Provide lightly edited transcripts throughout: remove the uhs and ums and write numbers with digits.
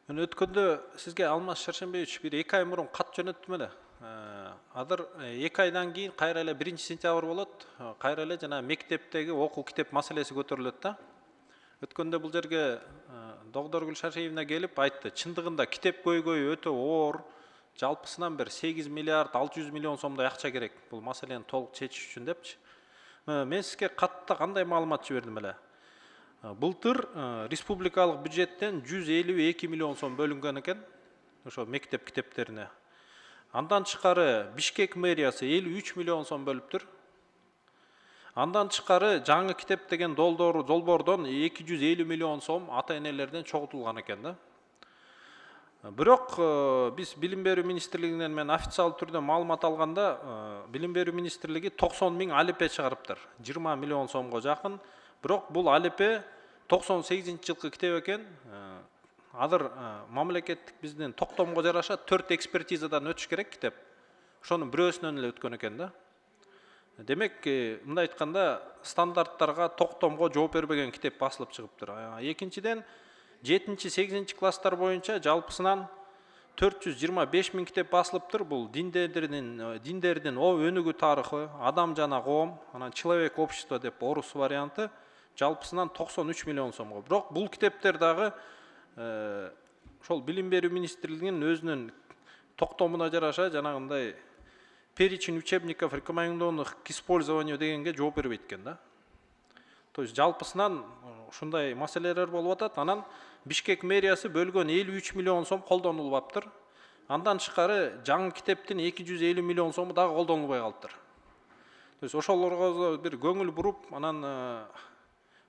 Мен өткөндө сизге Алмаз Шаршембеевич бир 2 ай мурун кат жөнөттүм эле. Азыр 2 айдан кийин кайра эле 1-сентябрь болот. Кайра эле жана мектептеги окуу китеп маселеси көтөрүлөт да. Өткөндө бул жерге Догдоргүл Шашиевна келип айтты. Чындыгында китеп көйгөйү өтө оор. Жалпысынан бир 8 миллиард 600 миллион сомдой акча керек. Бул маселени толук чечиш үчүн депчи. Мен сизге катта кандай маалымат жибердим эле? Былтыр республикалык бюджеттен 152 миллион сом бөлүнгөн экен ошо мектеп китептерине. Андан тышкары Бишкек мэриясы 53 миллион сом бөлүптүр. Андан тышкары жаңы китеп деген долбоордон 250 миллион сом ата-энелерден чогултулган экен да. Бирок биз Билим берүү министрлигинен мен официалдуу түрдө маалымат алганда, Билим берүү министрлиги 90 миң алипе чыгарыптыр. 20 миллион сомго жакын. Бирок бул алипе 98-жылкы китеп экен. Азыр мамлекеттик биздин токтомго жараша 4 экспертизадан өтүш керек китеп. Ошонун бирөөсүнөн эле өткөн экен да. Демек, мындай айтканда, стандарттарга, токтомго жооп бербеген китеп басылып чыгыптыр. Экинчиден, 7-8 класстар боюнча жалпысынан 425 миң китеп басылыптыр. Бул диндердин о өнүгүү тарыхы, адам жана коом, анан человек общество деп орус варианты жалпысынан 93 миллион сомго. Бирок бул китептер дагы ошол Билим берүү министрлигинин өзүнүн токтомуна жараша жанагындай перечень учебников, рекомендованных к использованию дегенге жооп бербейт экен да. То есть жалпысынан ушундай маселелер болуп атат. Анан Бишкек мэриясы бөлгөн 53 миллион сом колдонулбаптыр. Андан тышкары жаңы китептин 250 миллион сому дагы колдонулбай калыптыр. То есть ошолорго бир көңүл буруп, анан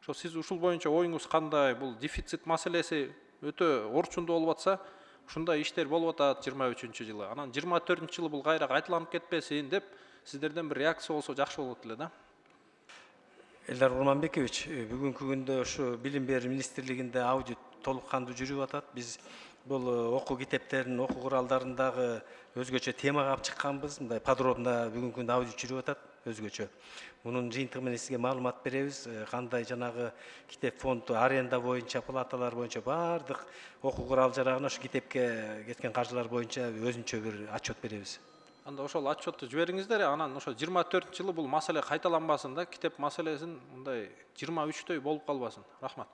ошо сиз ушул боюнча оюңуз кандай? Бул дефицит маселеси өтө орчундуу болуп атса, ушундай иштер болуп атат 23-жылы. Анан 24-жылы бул кайра кайталанып кетпесин деп сиздерден бир реакция болсо жакшы болот эле да. Элдар Курманбекович, бүгүнкү күндө ушу Билим берүү министрлигинде аудит толук кандуу жүрүп атат. Биз бул окуу китептерин, окуу куралдарындагы өзгөчө темага алып чыкканбыз. Мындай подробно бүгүнкү күндө аудит жүрүп атат өзгөчө. Мунун жыйынтыгы менен сизге маалымат беребиз. Кандай жанагы китеп фонду аренда боюнча, платалар боюнча баардык окуу курал жарагына ошо китепке кеткен каржылар боюнча өзүнчө бир отчет беребиз. Анда ошол отчетту жибериңиздер, анан ошо 24-жылы бул маселе кайталанбасын да, китеп маселесин мындай 23-төй болуп калбасын. Рахмат.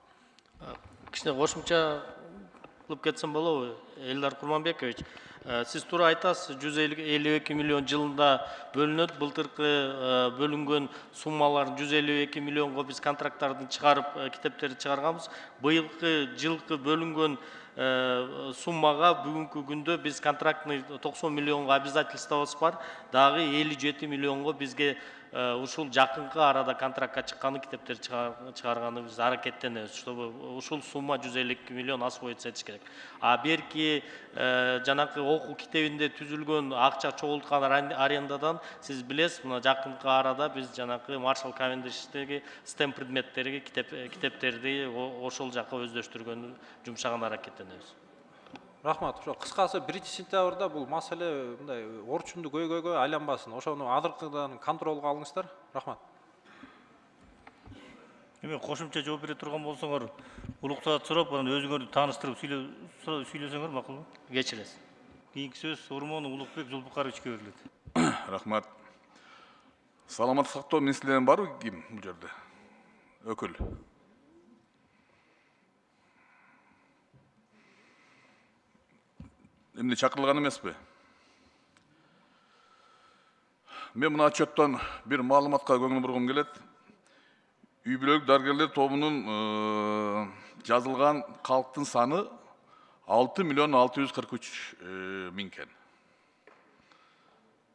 Кичине кошумча кылып кетсем болобу? Элдар Курманбекович, сиз туура айтасыз, 152 миллион жылында бөлүнөт. Былтыркы бөлүнгөн суммалар 152 миллионго биз контракттарды чыгарып, китептерди чыгарганбыз. Быйылкы жылкы бөлүнгөн суммага бүгүнкү күндө биз контрактный 90 миллионго обязательствобуз бар. Дагы 57 миллионго бизге ушул жакынкы арада контрактка чыкканы китептер чыгарганыбыз аракеттенебиз, чтобы ушул сумма 152 миллион освоиться этиш керек. А берки жанакы окуу китебинде түзүлгөн акча чогулткан арендадан сиз билесиз, мына жакынкы арада биз жанакы Маршал Кавендиштеги STEM предметтерге китептерди ошол жака өздөштүргөн жумшаган аракеттенебиз. Рахмат. Ошо кыскасы 1-сентябрда бул маселе мындай орчундуу көйгөйгө айланбасын. Ошону азыркыдан контролго алыңыздар. Рахмат. Эми кошумча жооп бере турган болсоңор, улуктап сурап, анан өзүңөрдү тааныштырып сүйлөсөңөр макулбу? Кечиресиз. Кийинки сөз Урмон Улукбек Жолбукаровичке берилет. Рахмат. Саламаттык сактоо министрлигинен барбы ким бул жерде? Өкүл. Эмне чакырылган эмеспи? Мен мына отчеттон бир маалыматка көңүл бургум келет. Үй бүлөлүк дарыгерлер тобунун жазылган калктын саны 6 миллион 643 миң экен.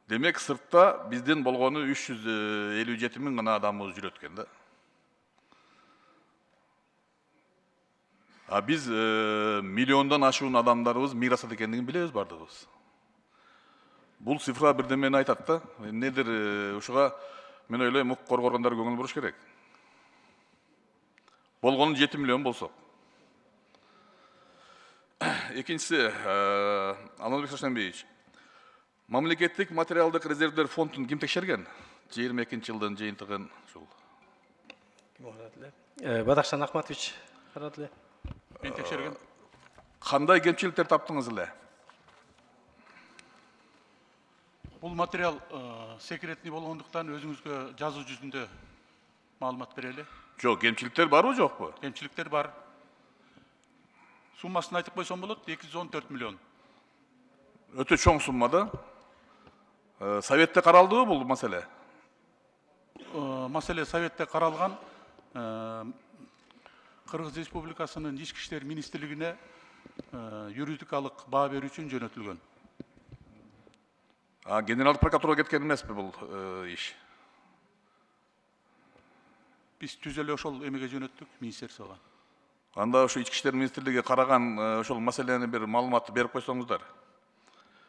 Демек сыртта бизден болгону 357 миң гана адамыбыз жүрөт экен да. А биз миллиондон ашуун адамдарыбыз мирасат экендигин билебиз бардыгыбыз. Бул цифра бирдемени айтат да. Эмнедир ушуга мен ойлойм укук коргоо органдары көңүл буруш керек. Болгону 7 миллион болсо. Экинчиси, Алмаз Шаршембеевич, мамлекеттик материалдык резервдер фондун ким текшерген? 22-жылдын жыйынтыгын ушул. Бадахшан Ахматович карады эле. Мен текшерген. Кандай кемчиликтер таптыңыз эле? Бұл материал секретный болгондуктан өзүңүзгө жазуу жүзүндө маалымат берели. Жок, кемчиликтер барбы жокпу? Кемчиликтер бар. Суммасын айтып койсом болот, 214 миллион. Өтө чоң сумма да. Советте каралдыбы бул маселе? Маселе Советте каралган. Кыргыз Республикасынын Ички иштер министрлигине юридикалык баа берүү үчүн жөнөтүлгөн. Генералдык прокуратурага кеткен эмеспи бул иш? Биз түз эле ошол эмеге жөнөттүк министерствого. Анда ошо Ички иштер министрлиги караган ошол маселени бир маалыматты берип койсоңуздар.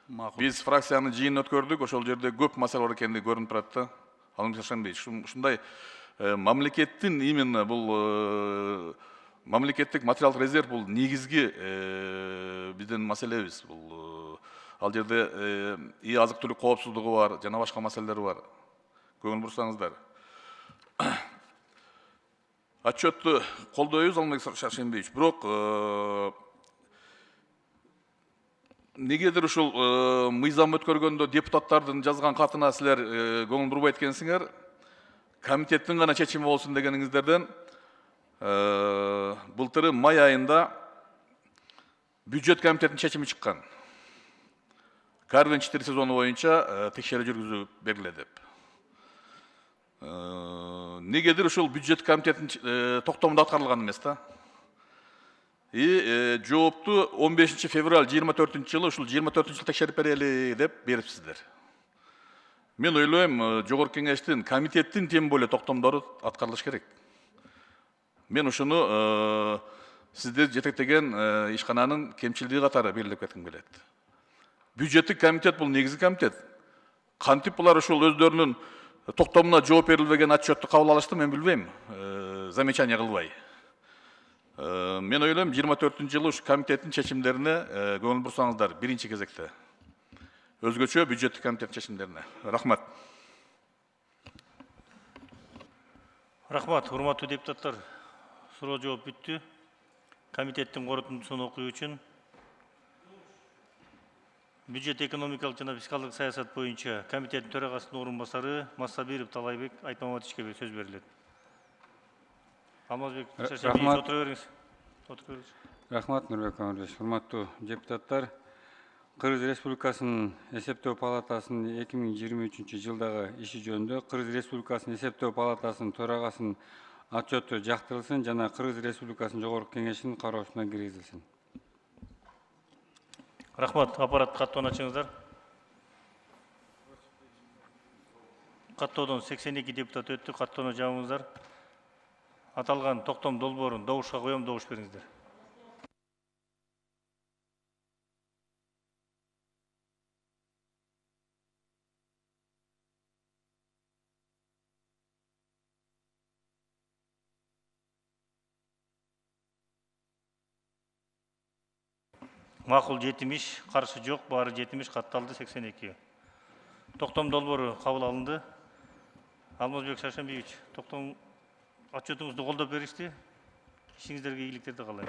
Макул. Биз фракциянын жыйынын өткөрдүк, ошол жерде көп маселе бар экендиги көрүнүп турат да. Алмаз Шаршенбиевич, ушундай мамлекеттин именно бул мамлекеттик материалдык резерв бул негизги биздин маселебиз. Бул ал жерде азык түлүк коопсуздугу бар, жана башка маселелер бар. Көңүл бурсаңыздар. Отчетту колдойбуз, Алмаз Шаршенбиевич. Бирок негедир ушул мыйзам өткөргөндө депутаттардын жазган катына силер көңүл бурбайт экенсиңер, комитеттин гана чечими болсун дегениңиздерден былтыры май айында бюджет комитетинин чечими чыккан. Карвин 4 сезону боюнча текшерүү жүргүзүү бергиле деп. Негедир ушул бюджет комитетинин токтомунда аткарылган эмес да. Жоопту 15 февраль 24-жылы ушул 24-жылы текшерип берели деп берипсиздер. Мен ойлойм, жогорку кеңештин, комитеттин тем более токтомдору аткарылыш керек. Мен ушуну сиздер жетектеген ишкананын кемчилиги катары белгилеп кетким келет. Бюджеттик комитет бул негизги комитет. Кантип булар ушул өздөрүнүн токтомуна жооп берилбеген отчетту кабыл алышты, мен билбейм. Замечание кылбай. Мен ойлойм, 24-жылы ушу комитеттин чечимдерине көңүл бурсаңыздар биринчи кезекте. Өзгөчө бюджеттик комитет чечимдерине. Рахмат. Рахмат, урматтуу депутаттар. Суроо жооп бүттү. Комитеттин корутундусун окуу үчүн бюджет экономикалык жана фискалдык саясат боюнча комитеттин төрагасынын орун басары Массабиров Талайбек Айтмаматовичке сөз берилет. Алмазбек Шаршенбиевич, отура бериңиз. Рахмат, Нурбек Амарбекович. Урматтуу депутаттар, Кыргыз Республикасынын эсептөө палатасынын 2023-жылдагы иши жөнүндө Кыргыз Республикасынын эсептөө палатасынын төрагасынын отчету жактырылсын жана Кыргыз Республикасынын жогорку кеңешинин кароосуна киргизилсин. Рахмат, аппарат каттоону ачыңыздар. Каттоодон 82 депутат өттү, каттоону жабыңыздар. Аталган токтом долбоорун добушка коем, добуш бериңиздер. Макул 70, каршы жок, баары 70, катталды 82. Токтом долбоору кабыл алынды. Алмазбек Шаршенбиевич, токтом отчетуңузду колдоп беришти. Ишиңиздерге ийгиликтерди каалайм.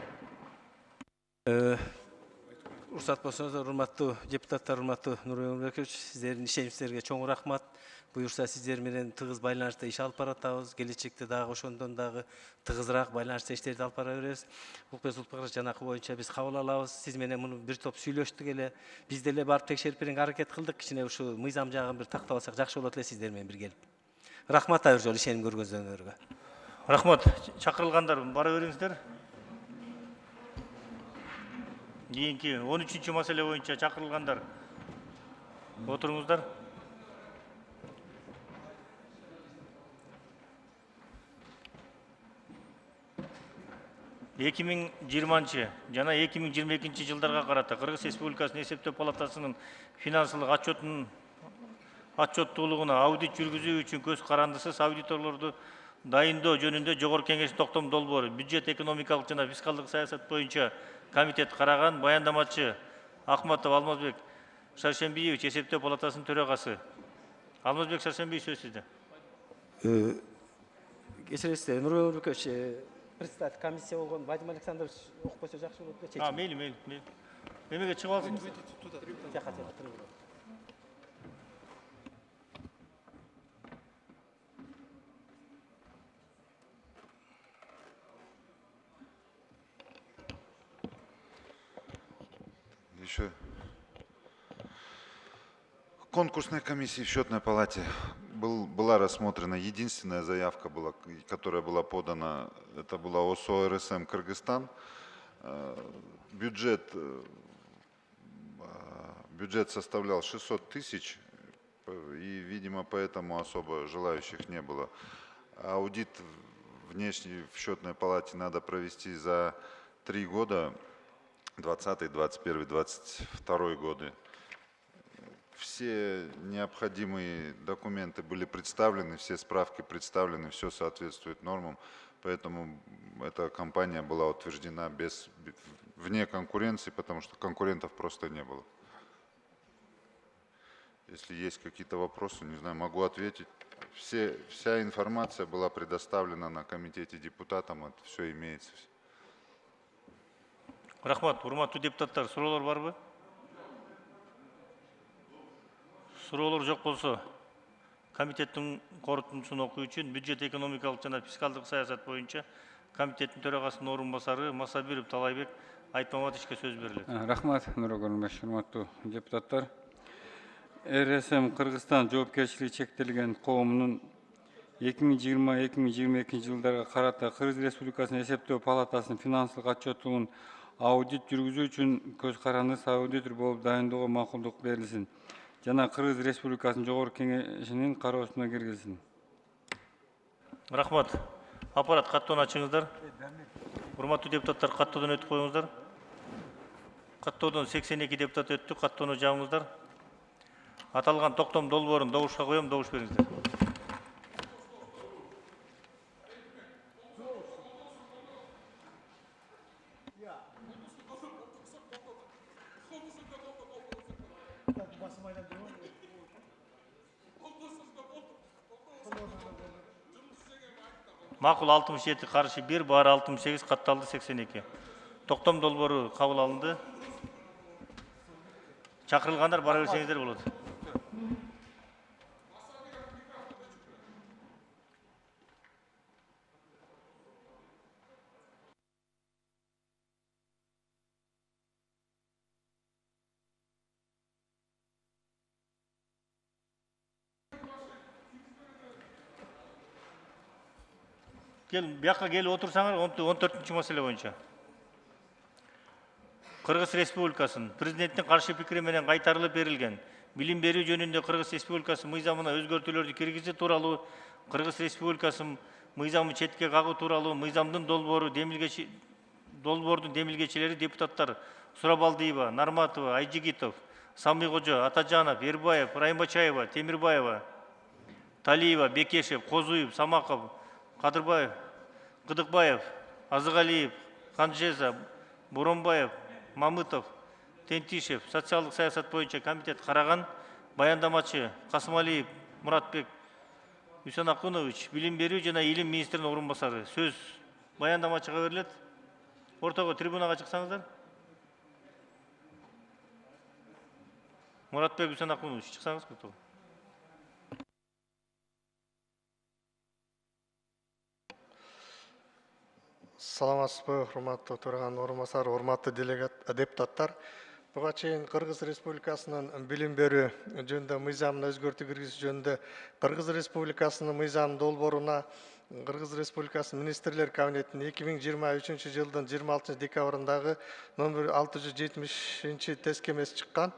Уруксат болсоңуздар, урматтуу депутаттар, урматтуу Нурбек Амарбекович, сиздердин ишенимиңиздерге чоң рахмат. Буюрса сиздер менен тыгыз байланышта иш алып баратабыз. Келечекте дагы ошондон дагы тыгызыраак байланышта иштерди алып бара беребиз. Укмк Улутбек жанакы боюнча биз кабыл алабыз. Сиз менен муну бир топ сүйлөштүк эле. Биз деле барып текшерип берүүгө аракет кылдык. Кичине ушу мыйзам жагын бир тактап алсак жакшы болот эле сиздер менен бир келип. Рахмат ар жолу ишеним көргөнүңөргө. Рахмат. Чакырылгандар бара бериңиздер. Кийинки 13-чү маселе боюнча чакырылгандар отуруңуздар. Эки миң жыйырманчы жана 2022 жылдарга карата Кыргыз Республикасынын эсептөө палатасынын финансылык отчеттуулугуна аудит жүргүзүү үчүн көз карандысыз аудиторлорду дайындоо жөнүндө жогорку кеңештин токтом долбоору бюджет экономикалык жана фискалдык саясат боюнча комитет караган. Баяндамачы Акматов Алмазбек Шаршенбиевич, эсептөө палатасынын төрагасы. Алмазбек Шаршенбиевич, сөз сизде. Кечиресиздер, Нурбек Амарбекович, представитель комиссия болгон Вадим Александрович окуп койсо жакшы болот да. мейли. Эмеге чыгып алсыңыз? Жака. Еще конкурсной комиссии в счетной палате была рассмотрена единственная заявка, которая была подана, это была ОСО РСМ Кыргызстан. Бюджет составлял 600 тысяч, и, видимо, поэтому особо желающих не было. Аудит внешний в счетной палате надо провести за 3 года, 2020, 2021, 2022 годы. Все необходимые документы были представлены, все справки представлены, все соответствует нормам, поэтому эта компания была утверждена вне конкуренции, потому что конкурентов просто не было. Если есть какие-то вопросы, не знаю, могу ответить. Вся информация была предоставлена на комитете депутатам, это все имеется. Рахмат, урматтуу депутаттар, суроолор барбы? Суроолор жок болсо, комитеттин корутундусун окуу үчүн бюджет экономикалык жана фискалдык саясат боюнча комитеттин төрагасынын орун басары Масабиров Талайбек Айтмаматовичке сөз берилет. Рахмат, Нургул Баш, урматтуу депутаттар. РСМ Кыргызстан жоопкерчилиги чектелген коомунун 2020-2022 жылдарга карата Кыргыз Республикасынын эсептөө палатасынын финансылык отчетунун аудит жүргүзүү үчүн көз карандысыз аудитор болуп дайындоого макулдук берилсин жана Кыргыз Республикасынын жогорку кеңешинин кароосуна киргизилсин. Рахмат. Аппарат каттоону ачыңыздар. Урматтуу депутаттар, каттоодон өтүп коюңуздар. Каттоодон 82 депутат өттү, каттоону жабыңыздар. Аталган токтом долбоорун добушка коем, добуш бериңиздер. Макул 67, каршы 1, баары 68, катталды 82. Токтом долбоору кабыл алынды. Чакырылгандар бара берсеңиздер болот. Бияққа келіп отырсаңар 14-ші маселе боюнча. Кыргыз Республикасынын президенттин каршы пикири менен кайтарылып берилген билим берүү жөнүндө Кыргыз Республикасынын мыйзамына өзгөртүүлөрдү киргизүү тууралуу, Кыргыз Республикасынын мыйзамын четке кагуу тууралуу мыйзамдын долбоордун демилгечилери депутаттар Сурабалдиева, Нарматова, Айжигитов, Самыйкожо, Атажанов, Эрбаев, Райымбачаева, Темирбаева, Талиева, Бекешев, Козуев, Самаков, Кадырбаев, Кыдыкбаев, Азыгалиев, Ханжеза, Буронбаев, Мамытов, Тентишев, социалдык саясат боюнча комитет караган, баяндамачы Касымалиев Муратбек Үсенакунович, билим берүү жана илим министринин орун басары. Сөз баяндамачыга берилет. Ортого трибунага чыксаңыздар. Муратбек Үсенакунович, чыксаңыз ортого. Саламатсызбы, урматтуу төраганын орун басары, урматтуу депутаттар. Буга чейин Кыргыз Республикасынын билим берүү жөнүндө мыйзамына өзгөртүү киргизүү жөнүндө Кыргыз Республикасынын мыйзам долбооруна Кыргыз Республикасынын министрлер кабинетинин 2023 жылдын 26 декабрындагы номер 670 тескемеси чыккан.